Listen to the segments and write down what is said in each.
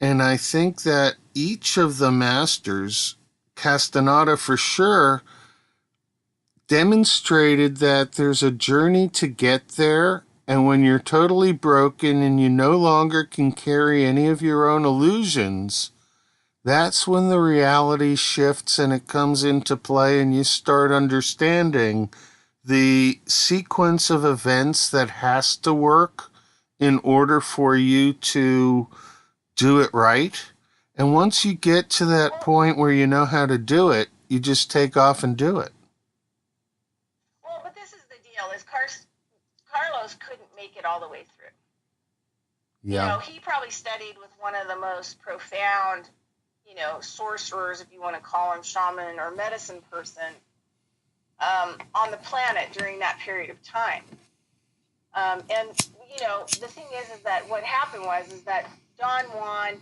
And I think that each of the masters, Castaneda for sure, demonstrated that there's a journey to get there. And when you're totally broken and you no longer can carry any of your own illusions, that's when the reality shifts and it comes into play, and you start understanding the sequence of events that has to work in order for you to do it right. And once you get to that Well, point where you know how to do it, you just take off and do it. well, but this is the deal: is Carlos couldn't make it all the way through. Yeah. He probably studied with one of the most profound, sorcerers, if you want to call him shaman or medicine person, on the planet during that period of time. And the thing is that what happened is that Don Juan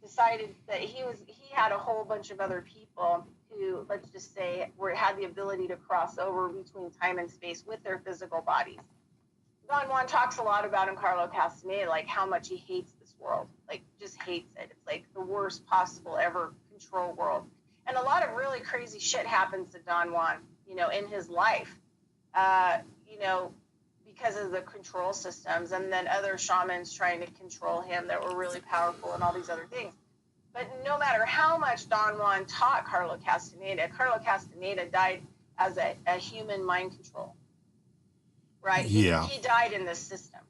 decided that he had a whole bunch of other people who, let's just say, had the ability to cross over between time and space with their physical bodies. Don Juan talks a lot about in Carlo Castaneda, like how much he hates this world, like just hates it. It's like the worst possible ever control world. And a lot of really crazy shit happens to Don Juan, in his life, uh, you know, because of the control systems, and then other shamans trying to control him that were really powerful and all these other things. But no matter how much Don Juan taught Carlo Castaneda died as a human mind control, right? Yeah. He died in this system.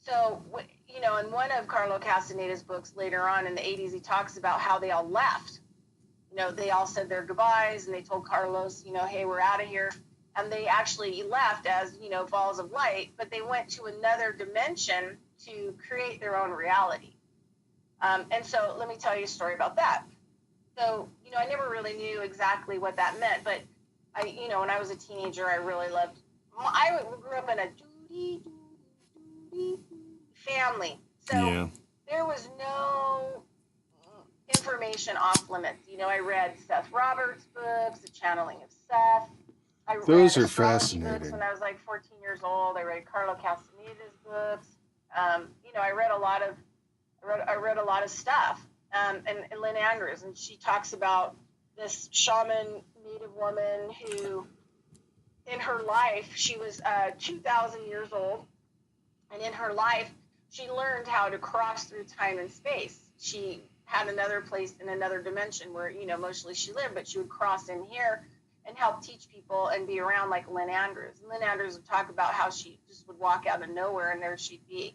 So, in one of Carlo Castaneda's books later on in the 80s, he talks about how they all left. They all said their goodbyes and they told Carlos, hey, we're out of here. And they actually left as, balls of light, but they went to another dimension to create their own reality. And so let me tell you a story about that. So, I never really knew exactly what that meant, but when I was a teenager, I really loved, I grew up in a family. So Yeah. there was no information off limits. I read Seth Roberts' books, The Channeling of Seth. I read Those are astrology books when fascinating. I was like 14 years old. I read Carlo Castaneda's books. I read a lot of I read a lot of stuff. And Lynn Andrews, and she talks about this shaman native woman who, in her life, she was 2,000 years old, and in her life, she learned how to cross through time and space. She had another place in another dimension where, mostly she lived, but she would cross in here and help teach people and be around like Lynn Andrews. And Lynn Andrews would talk about how she just would walk out of nowhere and there she'd be.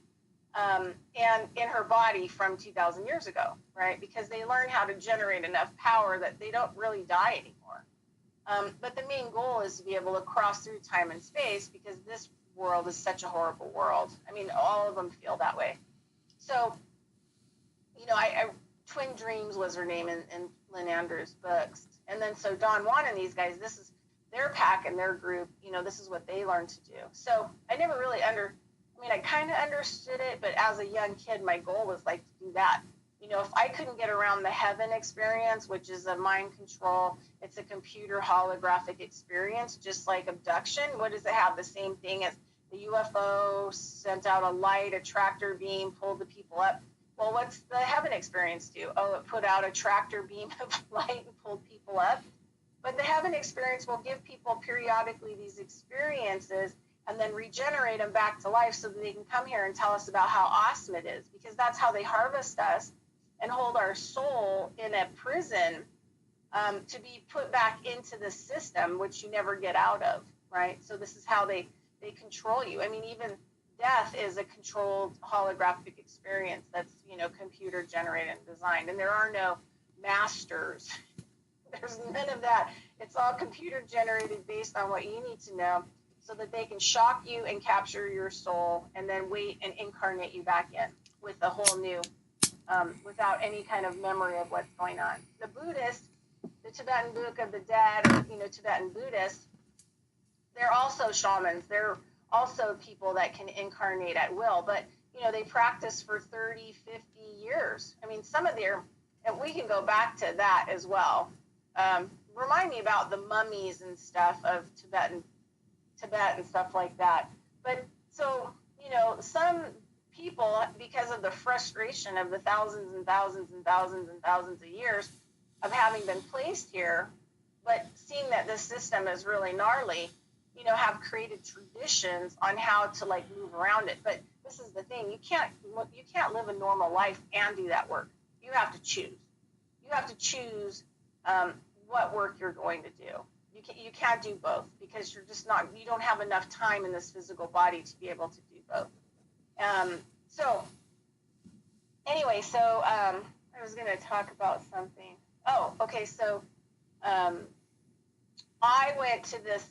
And in her body from 2,000 years ago, right? Because they learn how to generate enough power that they don't really die anymore. But the main goal is to be able to cross through time and space because this world is such a horrible world. I mean, all of them feel that way. So, I Twin Dreams was her name in Lynn Andrews' books. And then so Don Juan and these guys, this is their pack and their group, this is what they learned to do. So I never really I kind of understood it, but as a young kid, my goal was like to do that. If I couldn't get around the heaven experience, which is a mind control, it's a computer holographic experience, just like abduction. What does it have? The same thing as the UFO sent out a light, a tractor beam, pulled the people up. Well, what's the heaven experience do? Oh, it put out a tractor beam of light and pulled people up. But the heaven experience will give people periodically these experiences and then regenerate them back to life so that they can come here and tell us about how awesome it is, because that's how they harvest us and hold our soul in a prison, to be put back into the system, which you never get out of, right? So this is how they control you. I mean, even death is a controlled holographic experience that's, computer generated and designed. And there are no masters. There's none of that. It's all computer generated based on what you need to know so that they can shock you and capture your soul and then wait and incarnate you back in with a whole new, without any kind of memory of what's going on. The Buddhists, the Tibetan Book of the Dead, or, Tibetan Buddhists, they're also shamans. They're also people that can incarnate at will, but, they practice for 30, 50 years. I mean, some of their, and we can go back to that as well. Remind me about the mummies and stuff of Tibet and stuff like that. But so, some people, because of the frustration of the thousands and thousands and thousands and thousands of years of having been placed here, but seeing that this system is really gnarly, have created traditions on how to like move around it. But this is the thing: you can't live a normal life and do that work. You have to choose. You have to choose what work you're going to do. You can't do both, because you don't have enough time in this physical body to be able to do both. So anyway, I was going to talk about something. Oh, okay. So I went to this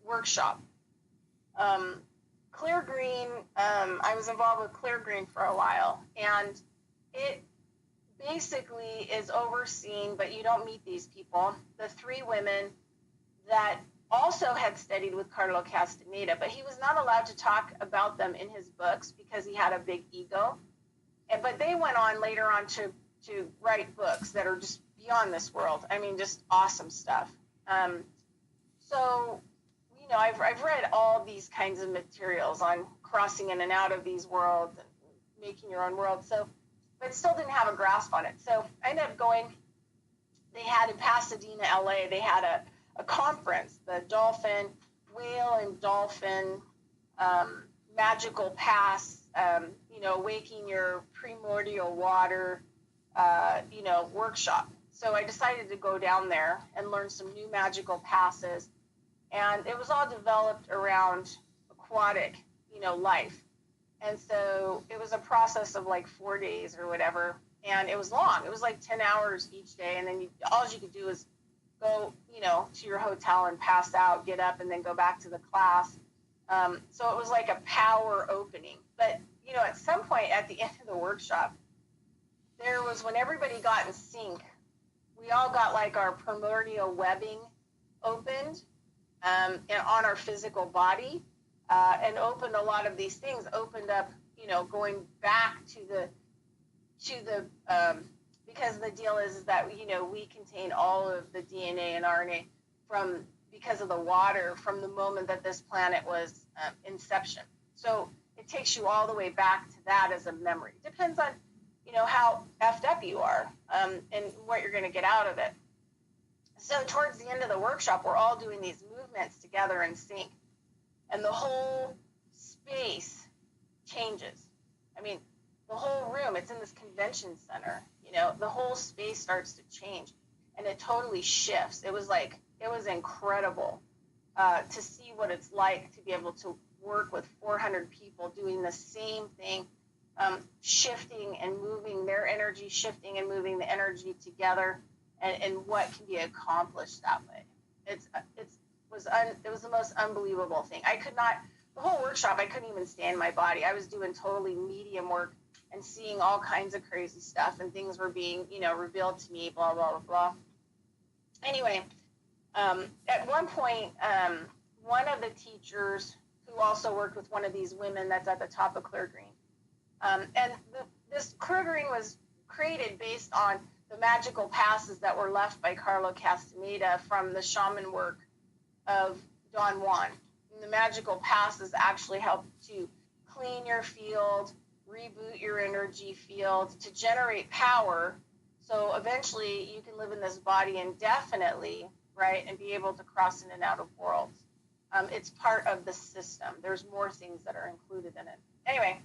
workshop. Clear Green, I was involved with Clear Green for a while, and it basically is overseen, but you don't meet these people, the three women that also had studied with Carlo Castaneda, but he was not allowed to talk about them in his books because he had a big ego. But they went on later on to write books that are just beyond this world. I mean, just awesome stuff. So, I've read all these kinds of materials on crossing in and out of these worlds and making your own world. So, but still didn't have a grasp on it. So I ended up going. They had in Pasadena, LA, they had a conference, the Whale and Dolphin Magical Pass, waking your primordial water, workshop. So I decided to go down there and learn some new magical passes. And it was all developed around aquatic, life. And so it was a process of like 4 days or whatever. And it was long. It was like 10 hours each day. And then all you could do is go, to your hotel and pass out, get up, and then go back to the class. So it was like a power opening. But, at some point at the end of the workshop, there was, when everybody got in sync, we all got like our primordial webbing opened and on our physical body, and opened a lot of these things, opened up, going back to the because the deal is that, we contain all of the DNA and RNA because of the water from the moment that this planet was inception. So it takes you all the way back to that as a memory. Depends on, how effed up you are and what you're going to get out of it. So towards the end of the workshop, we're all doing these movements together in sync, and the whole space changes. I mean, the whole room, it's in this convention center, the whole space starts to change, and it totally shifts. It was incredible to see what it's like to be able to work with 400 people doing the same thing, shifting and moving their energy, shifting and moving the energy together, and what can be accomplished that way. It was the most unbelievable thing. The whole workshop, I couldn't even stand my body. I was doing totally medium work and seeing all kinds of crazy stuff, and things were being, revealed to me, blah, blah, blah, blah. Anyway, at one point, one of the teachers who also worked with one of these women that's at the top of Clear Green, this Clear Green was created based on the magical passes that were left by Carlo Castaneda from the shaman work of Don Juan. And the magical passes actually help to clean your field, reboot your energy field, to generate power. So eventually you can live in this body indefinitely, right, and be able to cross in and out of worlds. It's part of the system. There's more things that are included in it. Anyway,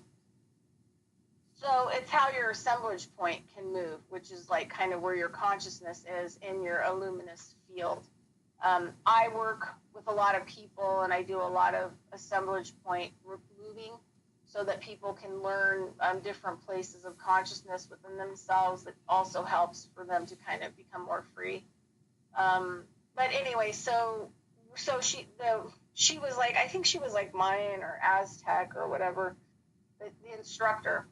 so it's how your assemblage point can move, which is like kind of where your consciousness is in your luminous field. I work with a lot of people, and I do a lot of assemblage point moving so that people can learn different places of consciousness within themselves. That also helps for them to kind of become more free. But anyway, so she was like, I think she was like Mayan or Aztec or whatever, the instructor.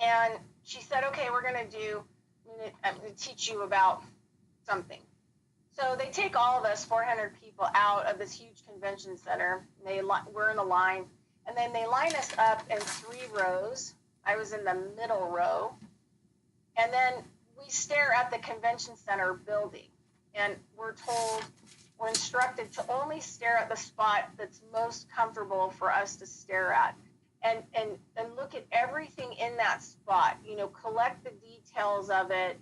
And she said, okay, I'm going to teach you about something. So they take all of us, 400 people, out of this huge convention center. We're in a line, and then they line us up in 3 rows. I was in the middle row. And then we stare at the convention center building, and we're instructed to only stare at the spot that's most comfortable for us to stare at. and look at everything in that spot. Collect the details of it,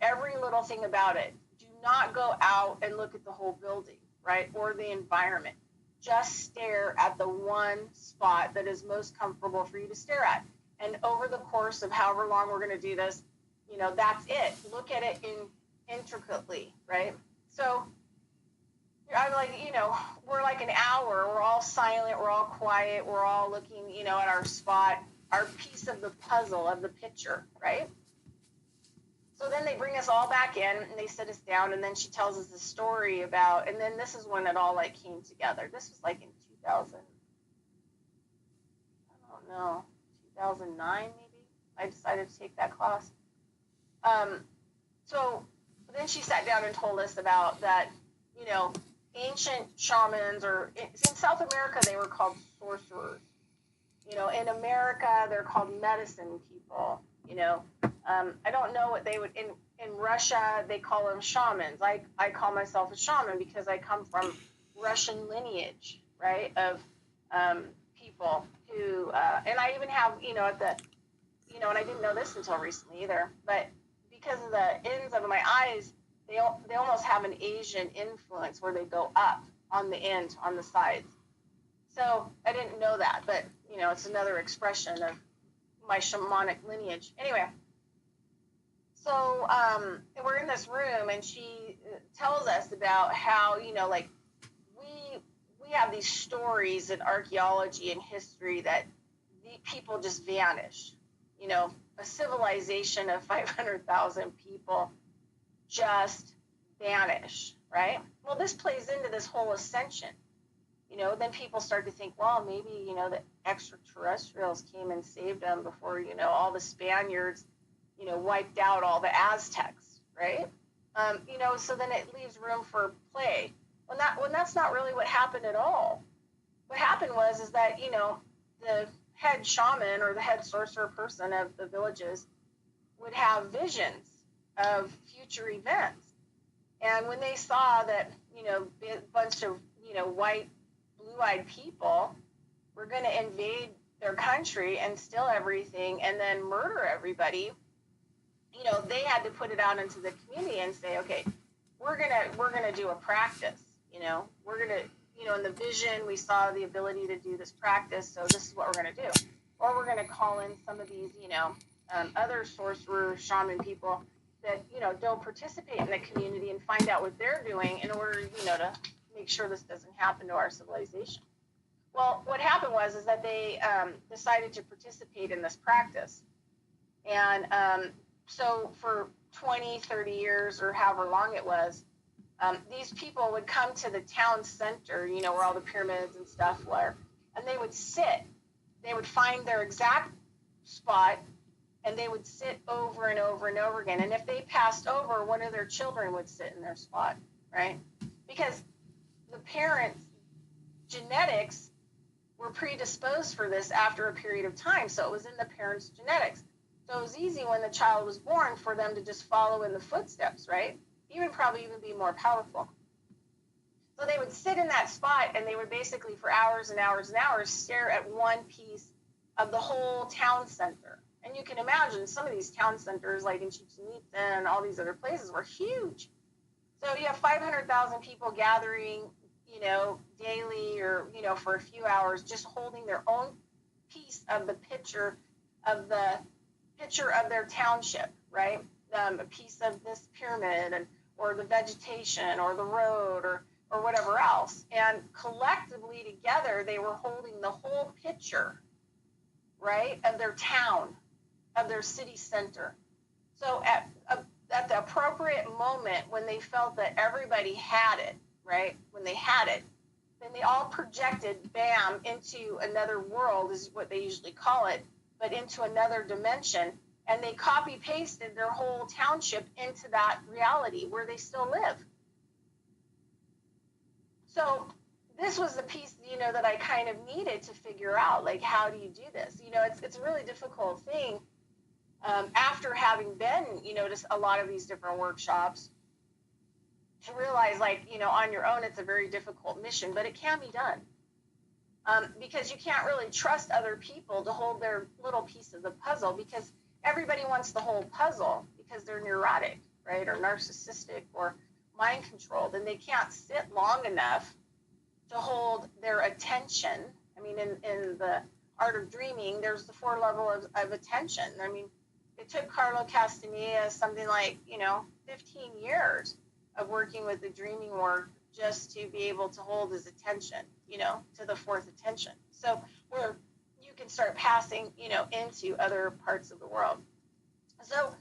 every little thing about it. Do not go out and look at the whole building, right, or the environment. Just stare at the one spot that is most comfortable for you to stare at. And over the course of however long we're going to do this, that's it. Look at it intricately, right? So I'm like, we're like an hour. We're all silent. We're all quiet. We're all looking, at our spot, our piece of the puzzle of the picture, right? So then they bring us all back in and they sit us down, and then she tells us the story about, and then this is when it all like came together. This was like in 2000, I don't know, 2009 maybe. I decided to take that class. So then she sat down and told us about that, ancient shamans, or in South America they were called sorcerers. In America they're called medicine people. I don't know what they would in Russia they call them shamans. I call myself a shaman because I come from Russian lineage, right, of people who and I even have at the and I didn't know this until recently either, but because of the ends of my eyes, they almost have an Asian influence where they go up on the end, on the sides. So I didn't know that, but it's another expression of my shamanic lineage. Anyway, so we're in this room, and she tells us about how like we have these stories in archaeology and history that the people just vanish. A civilization of 500,000 people just vanish, right? Well, this plays into this whole ascension. Then people start to think, well, maybe, the extraterrestrials came and saved them before, all the Spaniards, wiped out all the Aztecs, right? So then it leaves room for play. When that's not really what happened at all. What happened is that, the head shaman or the head sorcerer person of the villages would have visions of future events. And when they saw that, a bunch of, white, blue-eyed people were going to invade their country and steal everything and then murder everybody, they had to put it out into the community and say, okay, we're gonna do a practice. We're gonna, in the vision we saw the ability to do this practice, so this is what we're gonna do. Or we're gonna call in some of these, other sorcerer shaman people that don't participate in the community and find out what they're doing in order to make sure this doesn't happen to our civilization. Well, what happened is that they decided to participate in this practice, and so for 20, 30 years or however long it was, these people would come to the town center, where all the pyramids and stuff were, and they would sit. They would find their exact spot, and they would sit over and over and over again. And if they passed over, one of their children would sit in their spot, right? Because the parents' genetics were predisposed for this after a period of time. So it was in the parents' genetics. So it was easy when the child was born for them to just follow in the footsteps, right? Probably even be more powerful. So they would sit in that spot, and they would basically for hours and hours and hours stare at one piece of the whole town center. And you can imagine some of these town centers, like in Chichen Itza and all these other places, were huge. So you have 500,000 people gathering, daily or, for a few hours, just holding their own piece of the picture of their township, right? A piece of this pyramid or the vegetation or the road or whatever else. And collectively together, they were holding the whole picture, right, of their town, of their city center. So at the appropriate moment when they felt that everybody had it, right, when they had it, then they all projected, bam, into another world is what they usually call it, but into another dimension. And they copy-pasted their whole township into that reality where they still live. So this was the piece, that I kind of needed to figure out, like, how do you do this? It's a really difficult thing after having been, to a lot of these different workshops, to realize, like, on your own, it's a very difficult mission, but it can be done. because you can't really trust other people to hold their little piece of the puzzle, because everybody wants the whole puzzle because they're neurotic, right, or narcissistic or mind controlled, and they can't sit long enough to hold their attention. I mean, in the art of dreaming, there's the 4 levels of attention. I mean, it took Carlo Castaneda something like, 15 years of working with the dreaming work just to be able to hold his attention, to the 4th attention. So where you can start passing, into other parts of the world. So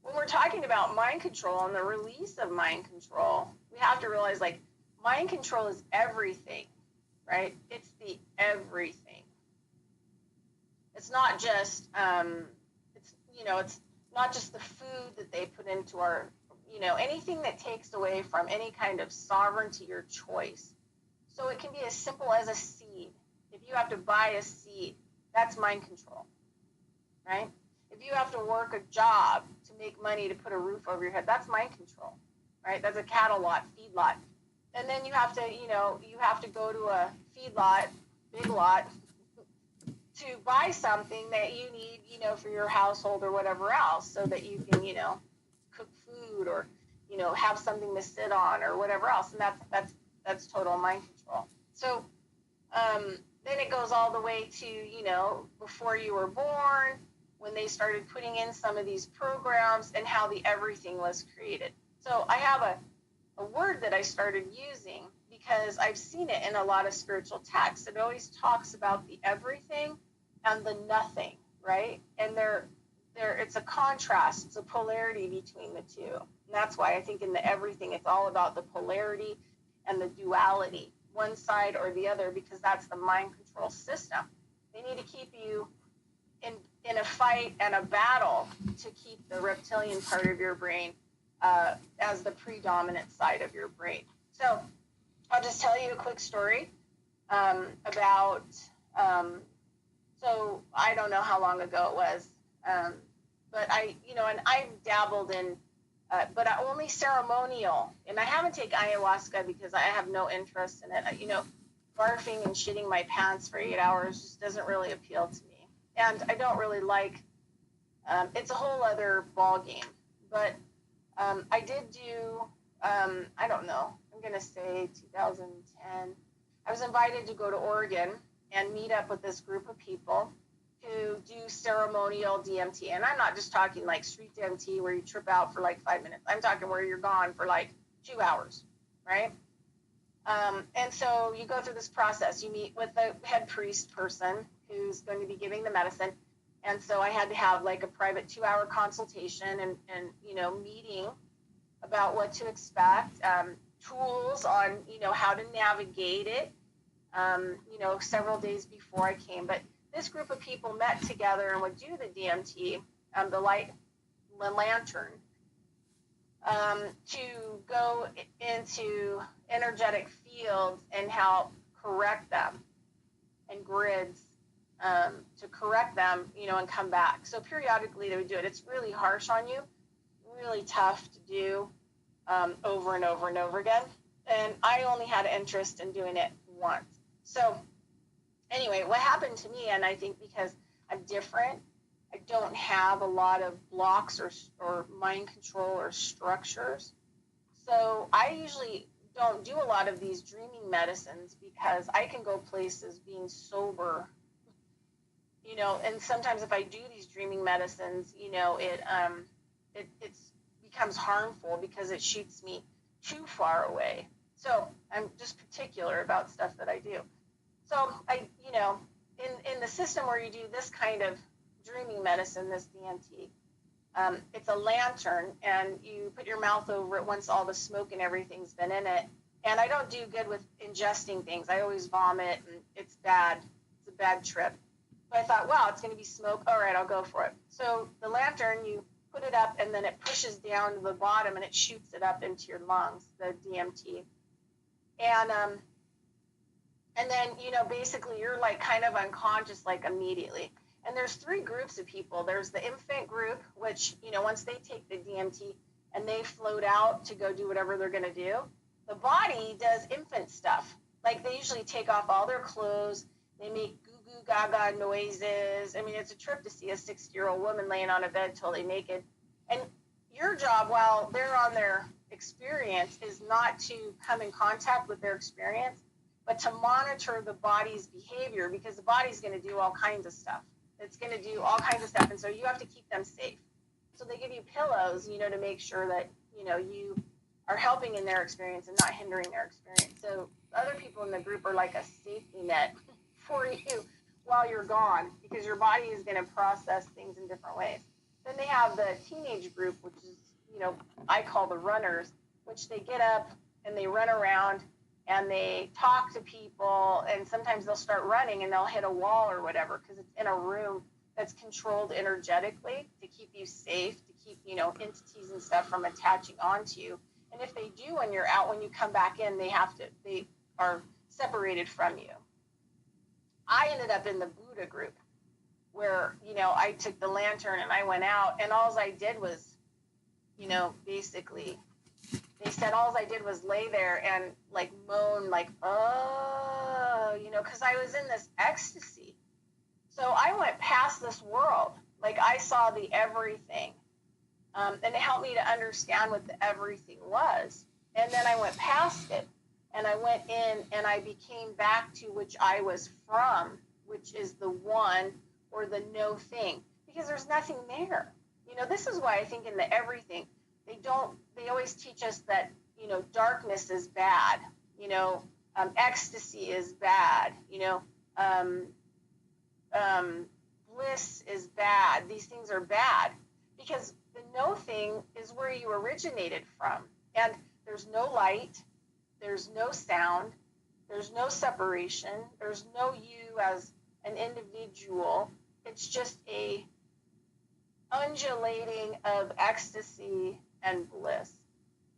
when we're talking about mind control and the release of mind control, we have to realize, like, mind control is everything, right? It's the everything. It's not just, it's not just the food that they put into our, anything that takes away from any kind of sovereignty or choice. So it can be as simple as a seed. If you have to buy a seed, that's mind control, right? If you have to work a job to make money to put a roof over your head, that's mind control, right? That's a cattle lot, feed lot. And then you have to, you have to go to a feed lot, big lot, to buy something that you need, for your household or whatever else, so that you can, cook food or, have something to sit on or whatever else. And that's total mind control. So then it goes all the way to, before you were born, when they started putting in some of these programs and how the everything was created. So I have a word that I started using because I've seen it in a lot of spiritual texts. It always talks about the everything and the nothing, right? And it's a contrast, it's a polarity between the two. And that's why I think in the everything, it's all about the polarity and the duality, one side or the other, because that's the mind control system. They need to keep you in a fight and a battle to keep the reptilian part of your brain as the predominant side of your brain. So I'll just tell you a quick story about, so I don't know how long ago it was, but and I've dabbled in, but only ceremonial, and I haven't taken ayahuasca because I have no interest in it. Barfing and shitting my pants for 8 hours just doesn't really appeal to me. And I don't really like, it's a whole other ball game, but I did do, I don't know, I'm going to say 2010. I was invited to go to Oregon and meet up with this group of people who do ceremonial DMT. And I'm not just talking like street DMT where you trip out for like 5 minutes. I'm talking where you're gone for like 2 hours, right? And so you go through this process. You meet with the head priest person who's going to be giving the medicine. And so I had to have like a private 2-hour consultation and meeting about what to expect, tools on, how to navigate it, several days before I came. But this group of people met together and would do the DMT, the lantern, to go into energetic fields and help correct them, and grids, to correct them, and come back. So periodically they would do it. It's really harsh on you, really tough to do over and over and over again. And I only had interest in doing it once. So anyway, what happened to me, and I think because I'm different, I don't have a lot of blocks or mind control or structures. So I usually don't do a lot of these dreaming medicines because I can go places being sober, and sometimes if I do these dreaming medicines, it becomes harmful because it shoots me too far away. So I'm just particular about stuff that I do. So in the system where you do this kind of dreaming medicine, this DMT, it's a lantern, and you put your mouth over it once all the smoke and everything's been in it. And I don't do good with ingesting things. I always vomit, and it's bad. It's a bad trip. But I thought, wow, it's going to be smoke. All right, I'll go for it. So the lantern, you put it up, and then it pushes down to the bottom, and it shoots it up into your lungs, the DMT. And then, basically you're like kind of unconscious, like immediately. And there's 3 groups of people. There's the infant group, which, once they take the DMT and they float out to go do whatever they're going to do, the body does infant stuff. Like they usually take off all their clothes. They make goo goo gaga noises. I mean, it's a trip to see a 60-year-old woman laying on a bed totally naked. And your job while they're on their experience is not to come in contact with their experience, but to monitor the body's behavior, because the body's going to do all kinds of stuff. It's going to do all kinds of stuff. And so you have to keep them safe. So they give you pillows, to make sure that, you are helping in their experience and not hindering their experience. So other people in the group are like a safety net for you while you're gone, because your body is going to process things in different ways. Then they have the teenage group, which is, I call the runners, which they get up and they run around and they talk to people, and sometimes they'll start running and they'll hit a wall or whatever, because it's in a room that's controlled energetically to keep you safe, to keep, entities and stuff from attaching onto you. And if they do, when you're out, when you come back in, they are separated from you. I ended up in the Buddha group where, I took the lantern and I went out, and all I did was, basically, they said all I did was lay there and like moan, like, oh, because I was in this ecstasy. So I went past this world. Like I saw the everything. And it helped me to understand what the everything was. And then I went past it, and I went in and I became back to which I was from, which is the one or the no thing, because there's nothing there. This is why I think in the everything, they always teach us that, darkness is bad, ecstasy is bad, bliss is bad. These things are bad because the no thing is where you originated from. And there's no light, there's no sound, there's no separation, there's no you as an individual. It's just a undulating of ecstasy and bliss.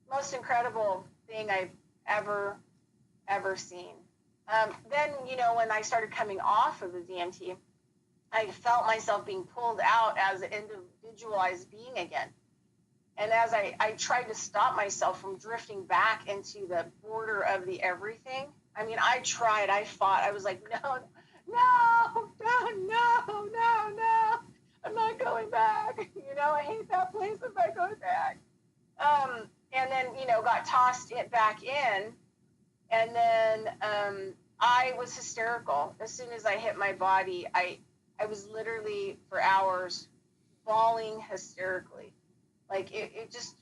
Most incredible thing I've ever seen. Then, when I started coming off of the DMT, I felt myself being pulled out as an individualized being again. And as I tried to stop myself from drifting back into the border of the everything, I mean, I tried, I fought, I was like, no, I'm not going back. I hate that place, I'm not going back. And then, got tossed it back in. And then I was hysterical. As soon as I hit my body, I was literally for hours bawling hysterically. Like it just,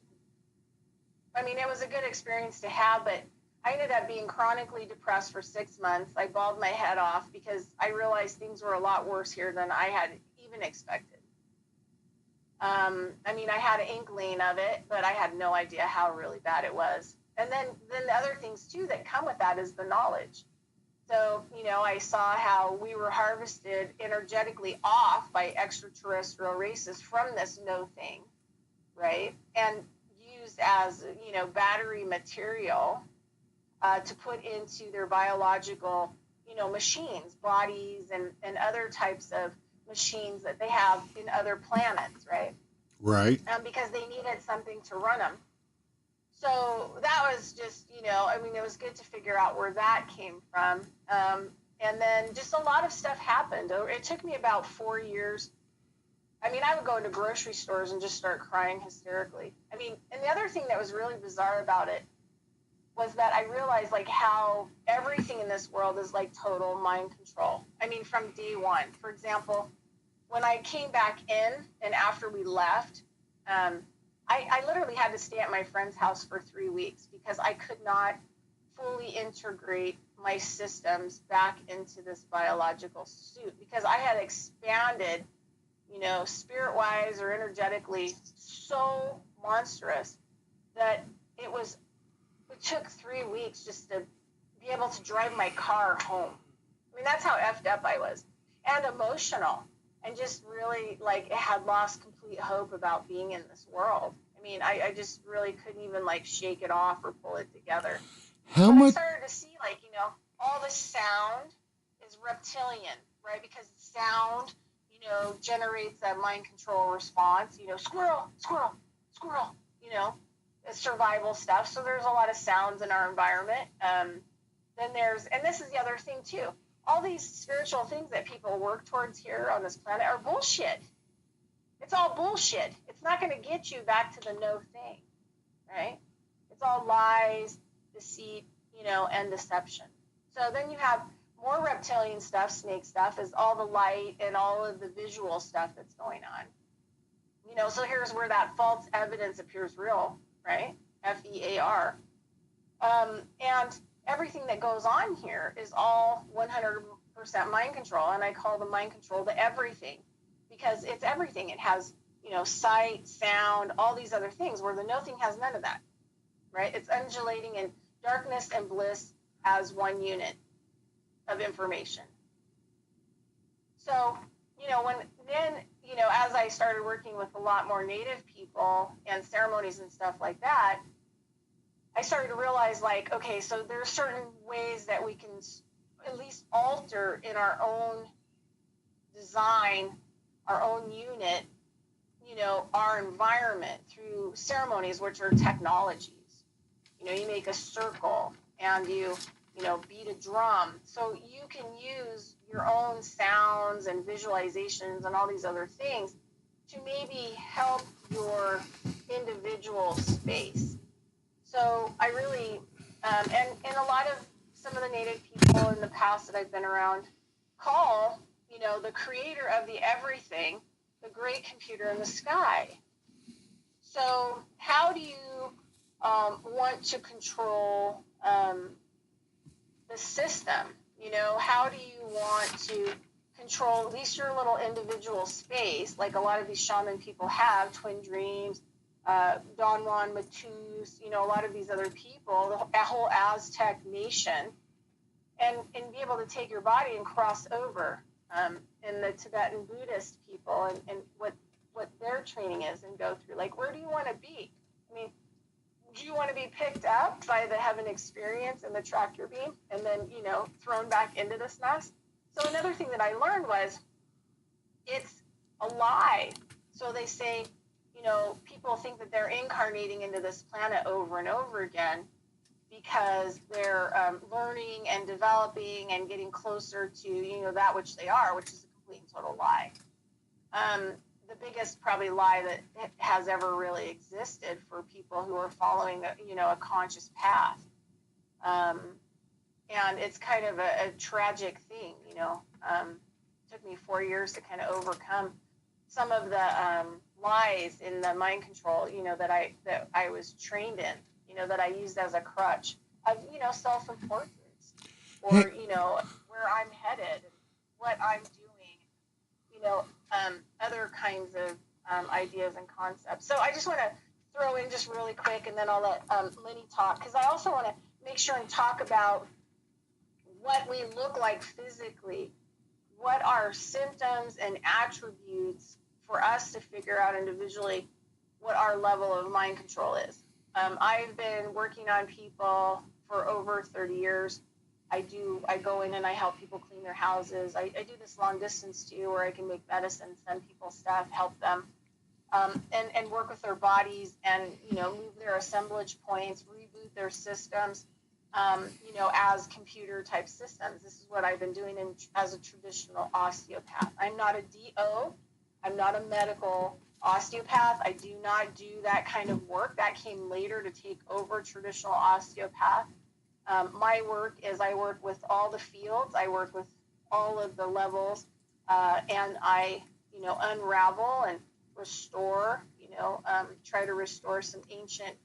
I mean, it was a good experience to have, but I ended up being chronically depressed for 6 months. I bawled my head off because I realized things were a lot worse here than I had even expected. I mean, I had an inkling of it, but I had no idea how really bad it was. And then the other things too that come with that is the knowledge. So, I saw how we were harvested energetically off by extraterrestrial races from this no thing, right? And used as, battery material to put into their biological, machines, bodies, and other types of machines that they have in other planets, right? Right. Because they needed something to run them. So that was just, I mean, it was good to figure out where that came from. And then just a lot of stuff happened. It took me about 4 years. I mean, I would go into grocery stores and just start crying hysterically. I mean, and the other thing that was really bizarre about it was that I realized like how everything in this world is like total mind control. I mean, from day one. For example, when I came back in and after we left, I literally had to stay at my friend's house for 3 weeks because I could not fully integrate my systems back into this biological suit because I had expanded, spirit-wise or energetically so monstrous that it took 3 weeks just to be able to drive my car home. I mean, that's how effed up I was. And emotional. And just really, had lost complete hope about being in this world. I mean, I just really couldn't even, shake it off or pull it together. How but much? I started to see, all the sound is reptilian, right? Because sound, generates a mind control response. Squirrel, squirrel, squirrel, survival stuff. So there's a lot of sounds in our environment. Then and this is the other thing, too. all these spiritual things that people work towards here on this planet are bullshit. It's all bullshit. It's not going to get you back to the no thing, right? It's all lies, deceit, and deception. So then you have more reptilian stuff, snake stuff, is all the light and all of the visual stuff that's going on. So here's where that false evidence appears real, right? FEAR. And everything that goes on here is all 100% mind control. And I call the mind control the everything, because it's everything. It has, sight, sound, all these other things, where the no thing has none of that, right? It's undulating in darkness and bliss as one unit of information. So, as I started working with a lot more Native people and ceremonies and stuff like that, I started to realize, like, okay, so there's certain ways that we can at least alter in our own design, our own unit, our environment through ceremonies, which are technologies. You make a circle and you beat a drum. So you can use your own sounds and visualizations and all these other things to maybe help your individual space. So I really, and a lot of some of the Native people in the past that I've been around call, the creator of the everything, the great computer in the sky. So how do you want to control the system? How do you want to control at least your little individual space, like a lot of these shaman people have, Twin Dreams, Don Juan Matus, a lot of these other people, the whole Aztec nation, and be able to take your body and cross over, and the Tibetan Buddhist people and what their training is, and go through, like, where do you want to be? I mean, do you want to be picked up by the heaven experience and the tractor beam and then, thrown back into this mess? So another thing that I learned was it's a lie. So they say, people think that they're incarnating into this planet over and over again because they're learning and developing and getting closer to, that which they are, which is a complete and total lie. The biggest probably lie that has ever really existed for people who are following a conscious path. And it's kind of a tragic thing, took me 4 years to kind of overcome some of the lies in the mind control, that I was trained in, that I used as a crutch of, self-importance, or, where I'm headed, what I'm doing, other kinds of ideas and concepts. So I just want to throw in just really quick, and then I'll let Lenny talk, because I also want to make sure and talk about what we look like physically, what are symptoms and attributes for us to figure out individually what our level of mind control is. I've been working on people for over 30 years. I go in and I help people clean their houses. I do this long distance too, where I can make medicine, send people stuff, help them, and work with their bodies and, move their assemblage points, reboot their systems, as computer type systems. This is what I've been doing as a traditional osteopath. I'm not a DO. I'm not a medical osteopath. I do not do that kind of work. That came later to take over traditional osteopath. My work is I work with all the fields. I work with all of the levels, and I, unravel and restore, try to restore some ancient,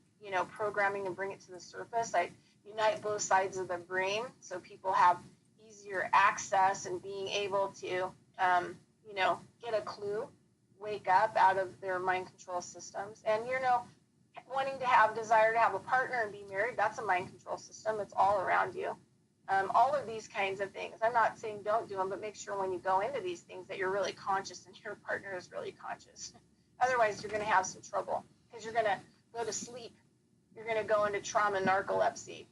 programming and bring it to the surface. I unite both sides of the brain so people have easier access and being able to, get a clue, wake up out of their mind control systems. And, wanting to have desire to have a partner and be married, that's a mind control system. It's all around you. All of these kinds of things. I'm not saying don't do them, but make sure when you go into these things that you're really conscious and your partner is really conscious. Otherwise, you're going to have some trouble because you're going to go to sleep. You're going to go into trauma, narcolepsy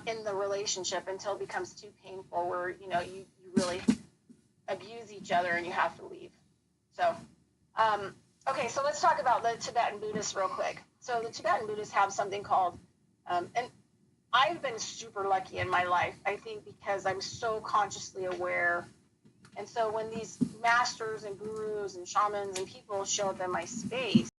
in the relationship until it becomes too painful where, you really abuse each other and you have to leave. So, okay, so let's talk about the Tibetan Buddhists real quick. So the Tibetan Buddhists have something called, and I've been super lucky in my life, I think, because I'm so consciously aware. And so when these masters and gurus and shamans and people show up in my space,